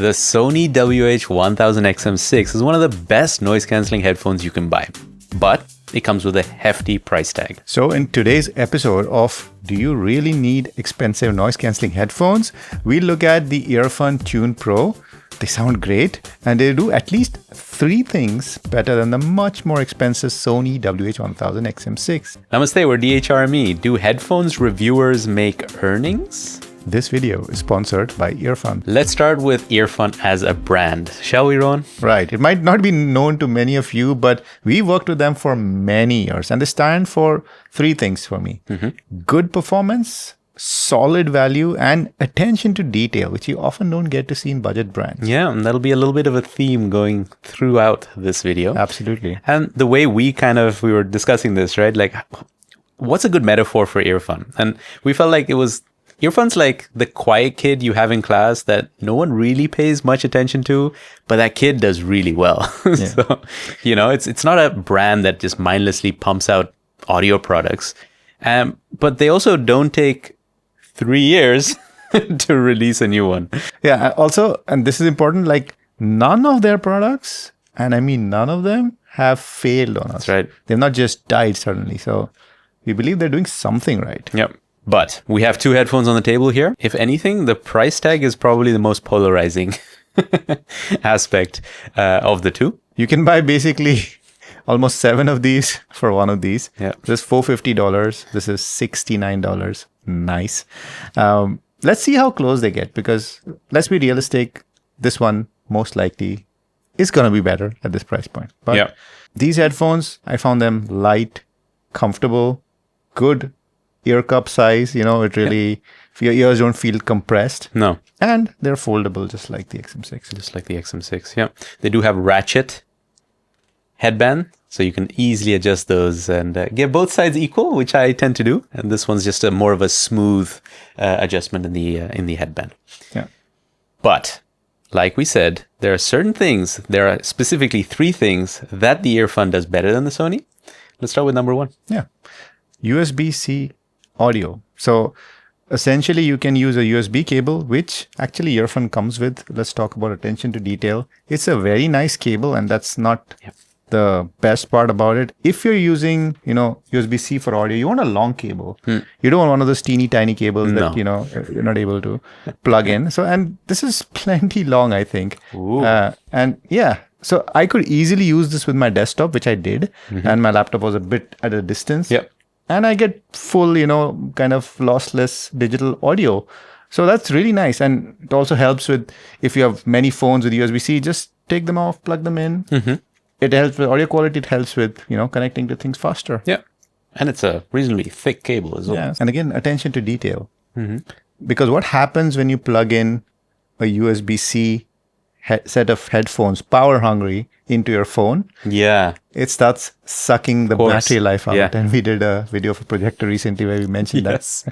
The Sony WH-1000 XM6 is one of the best noise-canceling headphones you can buy, but it comes with a hefty price tag. So in today's episode of Do You Really Need Expensive Noise-Canceling Headphones? We look at the EarFun Tune Pro. They sound great, and they do at least 3 things better than the much more expensive Sony WH-1000 XM6. Namaste, we're DHRME. Do headphones reviewers make earnings? This video is sponsored by EarFun. Let's start with EarFun as a brand. Shall we, Ron? Right. It might not be known to many of you, but we worked with them for many years, and they stand for 3 things for me. Good performance, solid value, and attention to detail, which you often don't get to see in budget brands. Yeah, and that'll be a little bit of a theme going throughout this video. Absolutely. And the way we were discussing this, right? Like, what's a good metaphor for EarFun? And we felt like EarFun's like the quiet kid you have in class that no one really pays much attention to, but that kid does really well. Yeah. So, it's not a brand that just mindlessly pumps out audio products. But they also don't take 3 years to release a new one. Yeah. Also, and this is important, like none of their products, and I mean none of them, have failed on us. That's right. They've not just died suddenly. So we believe they're doing something right. Yep. But we have 2 headphones on the table here. If anything, the price tag is probably the most polarizing aspect of the 2. You can buy basically almost 7 of these for one of these. Yeah. This is $450. This is $69. Nice. Let's see how close they get, because let's be realistic. This one most likely is going to be better at this price point. But these headphones, I found them light, comfortable, good ear cup size. It really, your ears don't feel compressed. No. And they're foldable just like the XM6. Just like the XM6, yeah. They do have ratchet headband, so you can easily adjust those and get both sides equal, which I tend to do. And this one's just more of a smooth adjustment in the headband. Yeah. But like we said, there are specifically 3 things that the EarFun does better than the Sony. Let's start with number 1. Yeah. USB-C audio. So essentially you can use a USB cable, which actually EarFun comes with. Let's talk about attention to detail. It's a very nice cable, and that's not the best part about it. If you're using, USB-C for audio, you want a long cable. You don't want one of those teeny tiny cables that, you're not able to plug in. So, and this is plenty long, I think. And yeah, so I could easily use this with my desktop, which I did. And my laptop was a bit at a distance. Yep. And I get full, kind of lossless digital audio. So that's really nice. And it also helps with, if you have many phones with USB-C, just take them off, plug them in. It helps with audio quality. It helps with, connecting to things faster. Yeah. And it's a reasonably thick cable as well. Yeah. And again, attention to detail. Because what happens when you plug in a USB-C set of headphones, power hungry, into your phone? Yeah. It starts sucking the battery life out. Yeah. And we did a video of a projector recently where we mentioned that.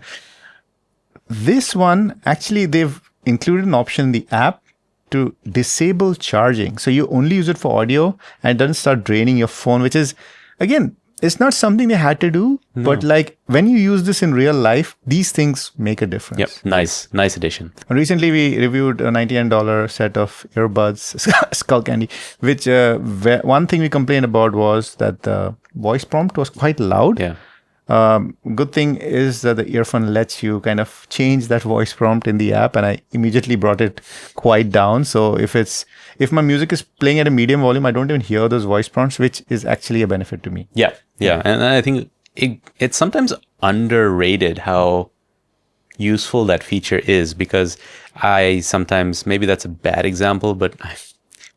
This one, actually, they've included an option in the app to disable charging. So you only use it for audio and it doesn't start draining your phone, which is, again, it's not something they had to do. But like when you use this in real life, these things make a difference. Yep. Nice addition. And recently we reviewed a $99 set of earbuds, Skull Candy, which one thing we complained about was that the voice prompt was quite loud. Yeah. Good thing is that the EarFun lets you kind of change that voice prompt in the app, and I immediately brought it quite down. So if my music is playing at a medium volume, I don't even hear those voice prompts, which is actually a benefit to me. Yeah. And I think it's sometimes underrated how useful that feature is, because I sometimes, maybe that's a bad example, but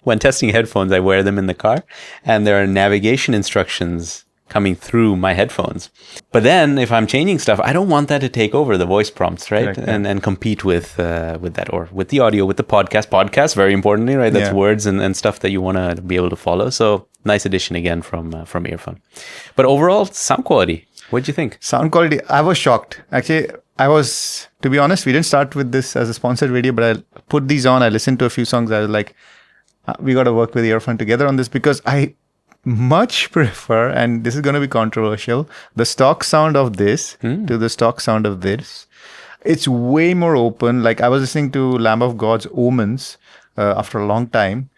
when testing headphones, I wear them in the car and there are navigation instructions coming through my headphones. But then if I'm changing stuff, I don't want that to take over the voice prompts, right? Correct, yeah. And compete with that, or with the audio, with the podcast, very importantly, right? That's words and stuff that you want to be able to follow. So nice addition again from EarFun. But overall, sound quality, what'd you think? Sound quality, I was shocked. Actually, to be honest, we didn't start with this as a sponsored video, but I put these on, I listened to a few songs, I was like, we got to work with EarFun together on this, because I much prefer, and this is going to be controversial, the stock sound of this to the stock sound of this. It's way more open. Like I was listening to Lamb of God's Omens, after a long time.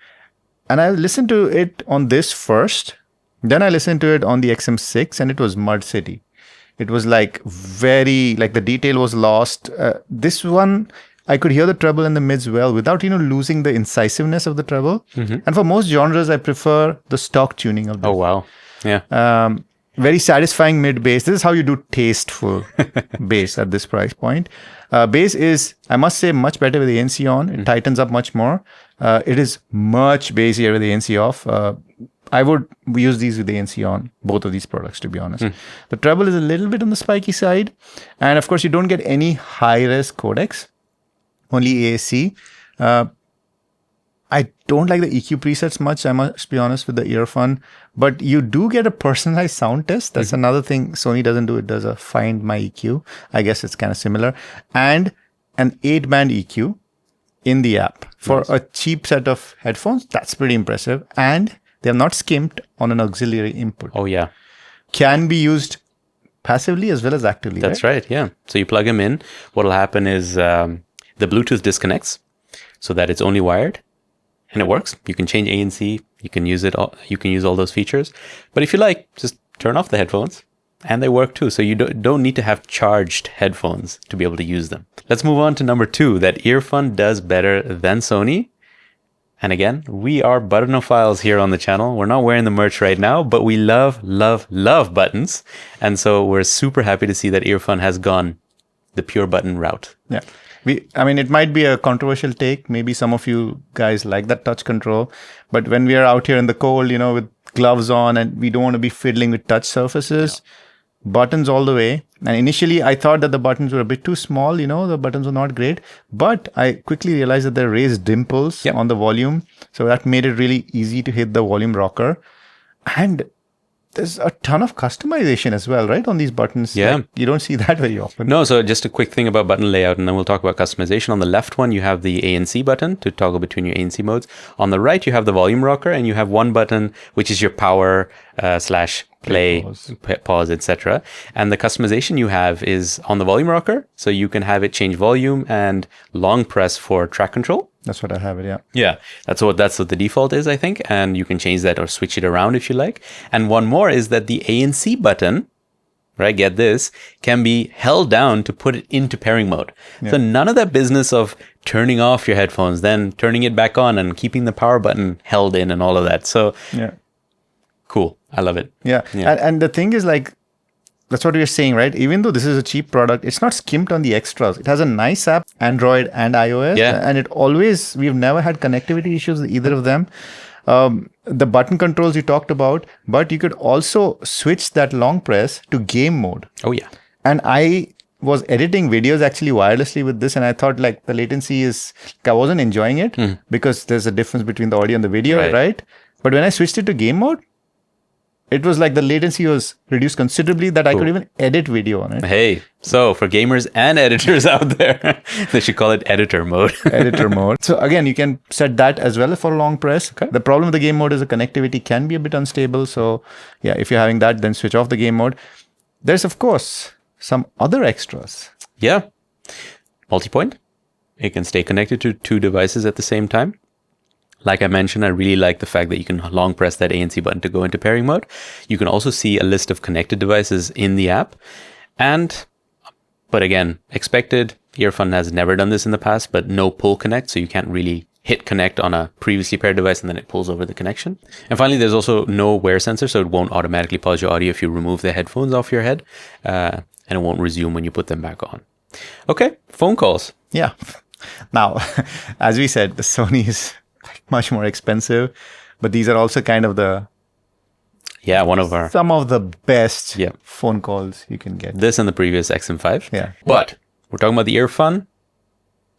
And I listened to it on this first. Then I listened to it on the XM6 and it was Mud City. It was like the detail was lost. This one, I could hear the treble and the mids well without, losing the incisiveness of the treble. And for most genres, I prefer the stock tuning of this. Oh, wow. Yeah. Very satisfying mid bass. This is how you do tasteful bass at this price point. Bass is, I must say, much better with the ANC on. It tightens up much more. It is much bassier with the ANC off. I would use these with the ANC on, both of these products, to be honest. The treble is a little bit on the spiky side. And of course, you don't get any high-res codecs, only AAC. I don't like the EQ presets much, I must be honest, with the EarFun. But you do get a personalized sound test. That's another thing Sony doesn't do. It does a Find My EQ. I guess it's kind of similar. And an 8-band EQ in the app. For a cheap set of headphones, that's pretty impressive. And they're not skimped on an auxiliary input. Oh, yeah. Can be used passively as well as actively. That's right. Yeah. So you plug them in. What'll happen is the Bluetooth disconnects so that it's only wired. And it works. You can change ANC. You can use it. You can use all those features. But if you like, just turn off the headphones, and they work too. So you don't need to have charged headphones to be able to use them. Let's move on to number 2. That EarFun does better than Sony. And again, we are buttonophiles here on the channel. We're not wearing the merch right now, but we love, love, love buttons. And so we're super happy to see that EarFun has gone the pure button route. Yeah. It might be a controversial take. Maybe some of you guys like that touch control. But when we are out here in the cold, with gloves on and we don't want to be fiddling with touch surfaces, buttons all the way. And initially, I thought that the buttons were a bit too small. The buttons were not great. But I quickly realized that there are raised dimples on the volume. So that made it really easy to hit the volume rocker. And there's a ton of customization as well, right? On these buttons. Yeah. Like, you don't see that very often. No, so just a quick thing about button layout, and then we'll talk about customization. On the left one, you have the ANC button to toggle between your ANC modes. On the right, you have the volume rocker, and you have one button, which is your power / play, pause, etc. And the customization you have is on the volume rocker, so you can have it change volume and long press for track control. That's what I have it, yeah. Yeah, that's what the default is, I think. And you can change that or switch it around if you like. And one more is that the ANC button, right, get this, can be held down to put it into pairing mode. Yeah. So none of that business of turning off your headphones, then turning it back on and keeping the power button held in and all of that. So cool. I love it. Yeah. And the thing is, like, that's what you're saying, right? Even though this is a cheap product, it's not skimped on the extras. It has a nice app, Android and iOS. Yeah. And we've never had connectivity issues with either of them. The button controls you talked about, but you could also switch that long press to game mode. Oh, yeah. And I was editing videos actually wirelessly with this, and I thought like the latency is, I wasn't enjoying it because there's a difference between the audio and the video, right? But when I switched it to game mode, it was like the latency was reduced considerably that I could even edit video on it. Hey, so for gamers and editors out there, they should call it editor mode. Editor mode. So again, you can set that as well for long press. Okay. The problem with the game mode is the connectivity can be a bit unstable. So yeah, if you're having that, then switch off the game mode. There's, of course, some other extras. Yeah. Multi-point. It can stay connected to 2 devices at the same time. Like I mentioned, I really like the fact that you can long press that ANC button to go into pairing mode. You can also see a list of connected devices in the app. But again, expected. EarFun has never done this in the past, but no pull connect. So you can't really hit connect on a previously paired device and then it pulls over the connection. And finally, there's also no wear sensor. So it won't automatically pause your audio if you remove the headphones off your head. And it won't resume when you put them back on. Okay, phone calls. Yeah. Now, as we said, the Sony is much more expensive, but these are also kind of some of the best phone calls you can get. This and the previous XM5. Yeah. But we're talking about the EarFun.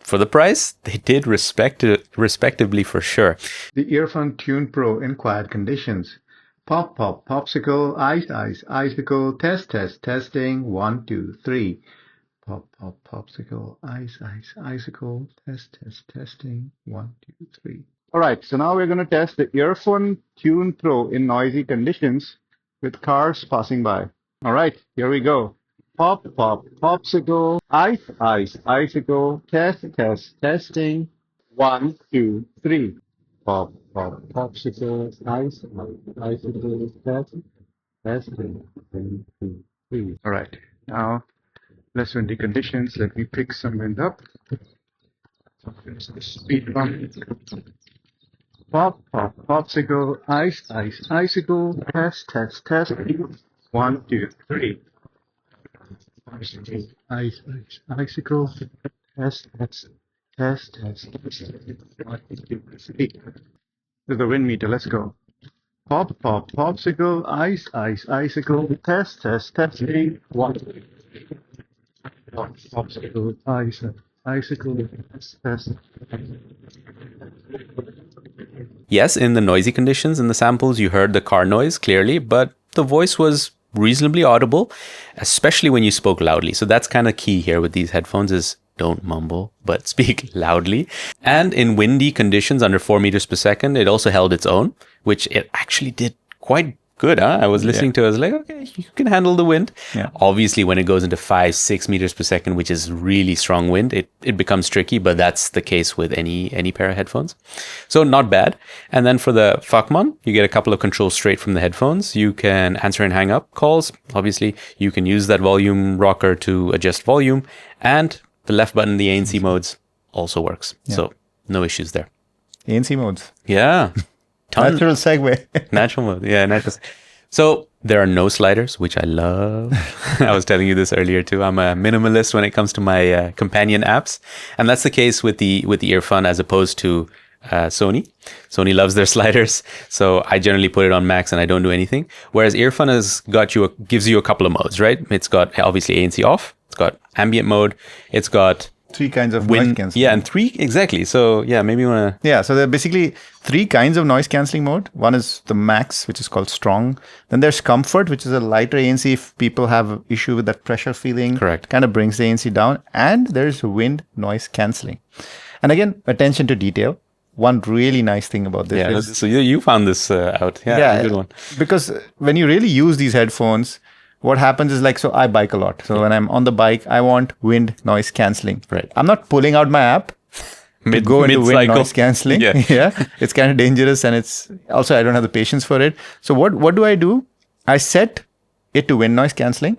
For the price, they did respectively for sure. The EarFun Tune Pro in quiet conditions. Pop, pop, popsicle, ice, ice, icicle, test, test, testing, 1, 2, 3. Pop, pop, popsicle, ice, ice, icicle, test, test, testing, 1, 2, 3. All right, so now we're going to test the EarFun Tune Pro in noisy conditions with cars passing by. All right, here we go. Pop, pop, popsicle, ice, ice, icicle, test, test, testing. 1, 2, 3. Pop, pop, popsicle, ice, icicle, test, 1, 2, 3. All right. Now, less windy conditions. Let me pick some wind up. Speed bump. Pop, pop, popsicle, ice, icicle, test. 1, 2, 3. Popsicle, ice, icicle, test. 1, 2, 3. There's the wind meter. Let's go. Pop, pop, popsicle, ice, icicle, test. 1, 2, 3. Pop, popsicle, ice, icicle, test. Yes, in the noisy conditions in the samples, you heard the car noise clearly, but the voice was reasonably audible, especially when you spoke loudly. So that's kind of key here with these headphones is don't mumble, but speak loudly. And in windy conditions under 4 meters per second, it also held its own, which it actually did quite good. I was listening to it, I was like, okay, you can handle the wind. Yeah. Obviously, when it goes into 5-6 meters per second, which is really strong wind, it becomes tricky, but that's the case with any pair of headphones. So not bad. And then for the Fakman, you get a couple of controls straight from the headphones. You can answer and hang up calls. Obviously, you can use that volume rocker to adjust volume, and the left button, the ANC modes, also works. Yeah. So no issues there. ANC modes. Yeah. Natural segue. Natural mode. Yeah, natural. So there are no sliders, which I love. I was telling you this earlier too. I'm a minimalist when it comes to my companion apps. And that's the case with the EarFun as opposed to Sony. Sony loves their sliders. So I generally put it on max and I don't do anything. Whereas EarFun gives you a couple of modes, right? It's got obviously ANC off. It's got ambient mode. It's got 3 kinds of noise cancelling. Yeah, and 3, exactly. So yeah, maybe you want to... Yeah, so there are basically 3 kinds of noise cancelling mode. One is the max, which is called strong. Then there's comfort, which is a lighter ANC if people have issue with that pressure feeling. Correct. Kind of brings the ANC down. And there's wind noise cancelling. And again, attention to detail. One really nice thing about this Yeah, is... so you found this out. Yeah, good one. Because when you really use these headphones, what happens is like, so I bike a lot. So when I'm on the bike, I want wind noise cancelling. Right. I'm not pulling out my app to go into wind noise cancelling. Yeah. It's kind of dangerous, and it's also I don't have the patience for it. So what do? I set it to wind noise cancelling,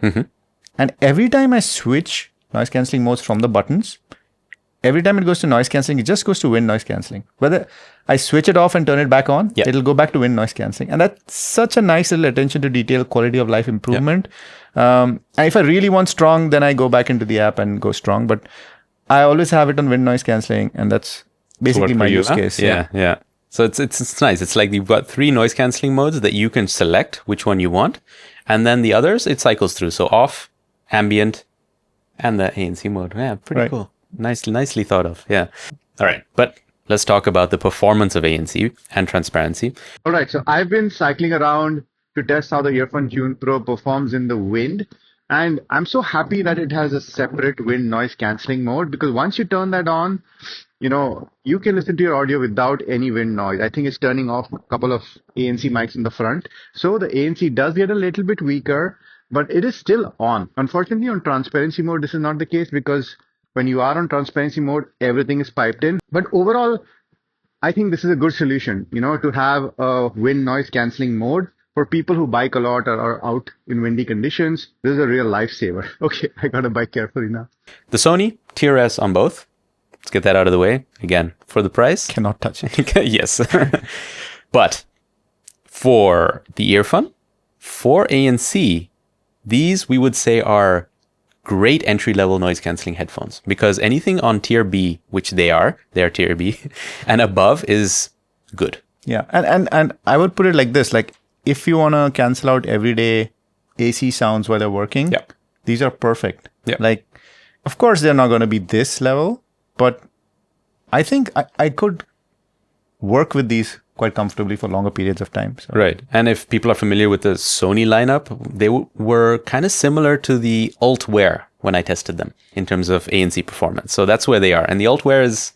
and every time I switch noise cancelling modes from the buttons, every time it goes to noise cancelling, it just goes to wind noise cancelling. Whether I switch it off and turn it back on, it'll go back to wind noise cancelling. And that's such a nice little attention to detail, quality of life improvement. And if I really want strong, then I go back into the app and go strong. But I always have it on wind noise cancelling, and that's basically my use case. Yeah. So it's nice. It's like you've got 3 noise cancelling modes that you can select which one you want. And then the others, it cycles through. So off, ambient, and the ANC mode. Yeah, pretty cool. Nicely thought of. Yeah. All right. But let's talk about the performance of ANC and transparency. All right, so I've been cycling around to test how the EarFun Tune Pro performs in the wind. And I'm so happy that it has a separate wind noise cancelling mode, because once you turn that on, you can listen to your audio without any wind noise. I think it's turning off a couple of ANC mics in the front. So the ANC does get a little bit weaker, but it is still on. Unfortunately, on transparency mode, this is not the case, because when you are on transparency mode, everything is piped in. But overall, I think this is a good solution, to have a wind noise cancelling mode for people who bike a lot or are out in windy conditions. This is a real lifesaver. Okay, I got to bike carefully now. The Sony TRS on both. Let's get that out of the way. Again, for the price. Cannot touch it. Yes. But for the EarFun, for ANC, these we would say are great entry-level noise cancelling headphones, because anything on tier B, which they are tier B, and above is good. Yeah, and I would put it like this: like if you want to cancel out everyday AC sounds while you're working, these are perfect. Yeah. Like, of course, they're not going to be this level, but I think I could work with these quite comfortably for longer periods of time. So. Right. And if people are familiar with the Sony lineup, they were kind of similar to the Alt Wear when I tested them in terms of ANC performance. So that's where they are. And the Alt Wear is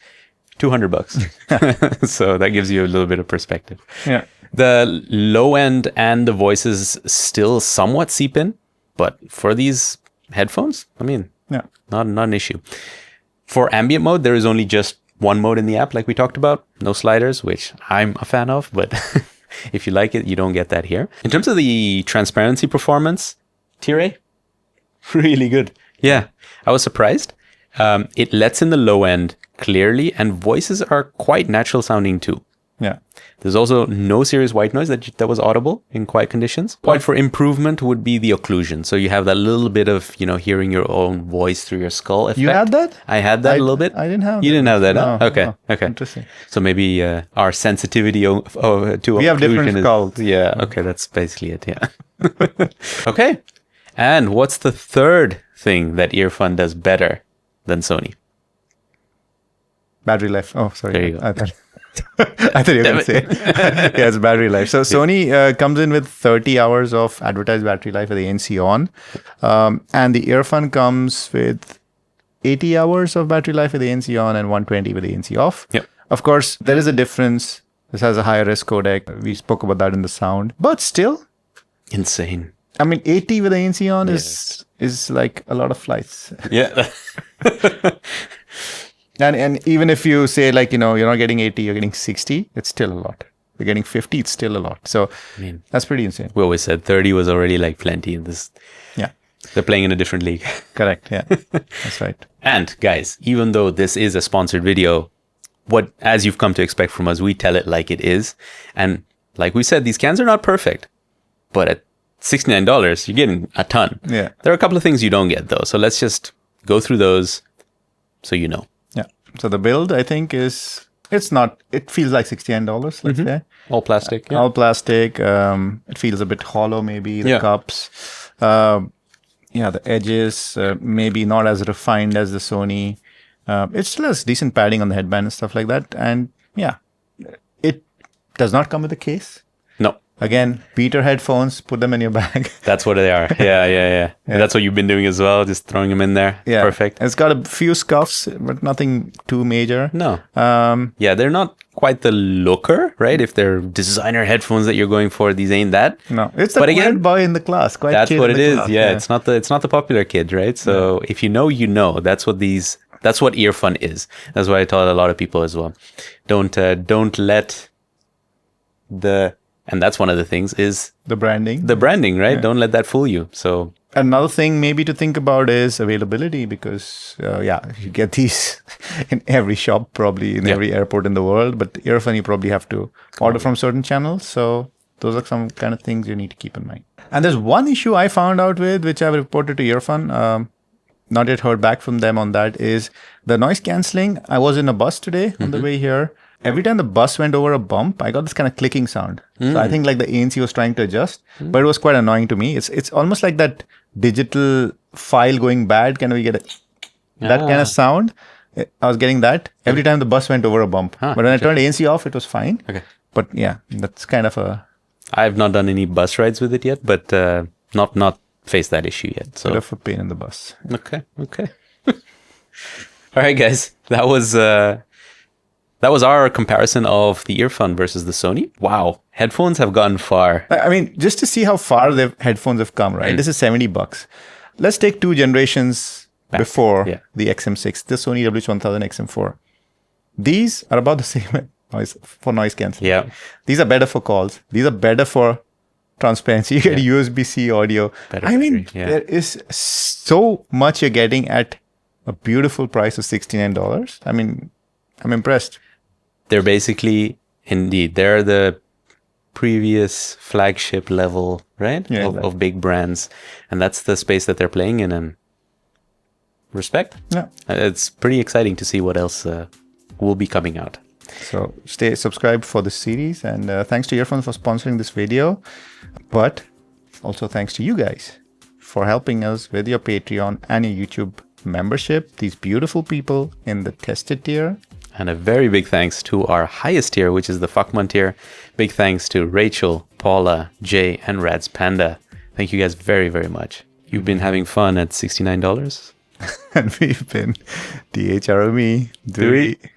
$200. So that gives you a little bit of perspective. Yeah. The low end and the voices still somewhat seep in, but for these headphones, I mean, not an issue. For ambient mode, there is only just one mode in the app, like we talked about. No sliders, which I'm a fan of, but if you like it, you don't get that here. In terms of the transparency performance, Tier A, really good. Yeah, I was surprised. It lets in the low end clearly, and voices are quite natural sounding too. Yeah. There's also no serious white noise that was audible in quiet conditions. Point for improvement would be the occlusion. So you have that little bit of, hearing your own voice through your skull effect. You had that? I had that a little bit. I didn't have You didn't have that, huh? No, Okay, no. okay. Interesting. So maybe our sensitivity to occlusion We have different skulls. Yeah, okay, that's basically it, yeah. Okay. And what's the third thing that EarFun does better than Sony? Battery life. Oh, sorry. There you go. I thought you were going to say. Yeah, it's battery life. So Sony comes in with 30 hours of advertised battery life with the ANC on. And the EarFun comes with 80 hours of battery life with the ANC on and 120 with the ANC off. Yep. Of course, there is a difference. This has a higher res codec. We spoke about that in the sound. But still, Insane. I mean, 80 with the ANC on is like a lot of flights. Yeah. And even if you say like, you're not getting 80, you're getting 60, it's still a lot. You're getting 50, it's still a lot. So that's pretty insane. We always said 30 was already like plenty in this. Yeah. They're playing in a different league. Correct. Yeah. That's right. And guys, even though this is a sponsored video, as you've come to expect from us, we tell it like it is. And like we said, these cans are not perfect, but at $69, you're getting a ton. Yeah. There are a couple of things you don't get though. So let's just go through those so you know. Yeah. So the build, I think, it feels like $69, let's say. All plastic. Yeah. All plastic. It feels a bit hollow, maybe, the cups. The edges, maybe not as refined as the Sony. It still has decent padding on the headband and stuff like that. And yeah, it does not come with a case. No. Again, Peter headphones, put them in your bag. That's what they are. Yeah. And that's what you've been doing as well, just throwing them in there. Yeah. Perfect. It's got a few scuffs, but nothing too major. No. They're not quite the looker, right? If they're designer headphones that you're going for, these ain't that. No, it's the quiet boy in the class. That's what it is. Yeah, it's not the popular kid, right? So if you know, you know. That's what EarFun is. That's what I tell a lot of people as well. Don't let and that's one of the things is the branding. The branding, right? Yeah. Don't let that fool you. So another thing maybe to think about is availability, because you get these in every shop, probably in every airport in the world. But EarFun, you probably have to order from certain channels. So those are some kind of things you need to keep in mind. And there's one issue I found out with, which I've reported to EarFun. Not yet heard back from them on that, is the noise cancelling. I was in a bus today on the way here. Every time the bus went over a bump, I got this kind of clicking sound. So I think like the ANC was trying to adjust, but it was quite annoying to me. It's almost like that digital file going bad. Can we get that kind of sound? I was getting that every time the bus went over a bump. But when I turned ANC off, it was fine. Okay. But yeah, that's kind of I've not done any bus rides with it yet, but not faced that issue yet. So bit of a pain in the bus. Okay. All right, guys. That was our comparison of the EarFun versus the Sony. Wow. Headphones have gone far. I mean, just to see how far the headphones have come, right? This is $70. Let's take 2 generations before the XM6, the Sony WH-1000 XM4. These are about the same for noise cancelling. Yeah. These are better for calls. These are better for transparency. You get USB-C audio. There is so much you're getting at a beautiful price of $69. I mean, I'm impressed. They're basically, indeed, they're the previous flagship level, right? Of big brands. And that's the space that they're playing in, and respect. Yeah. It's pretty exciting to see what else will be coming out. So stay subscribed for this series, and thanks to EarFun for sponsoring this video. But also thanks to you guys for helping us with your Patreon and your YouTube membership. These beautiful people in the tested tier. And a very big thanks to our highest tier, which is the Fuckman tier. Big thanks to Rachel, Paula, Jay, and Rad's Panda. Thank you guys very, very much. You've been having fun at $69. And we've been DHRME.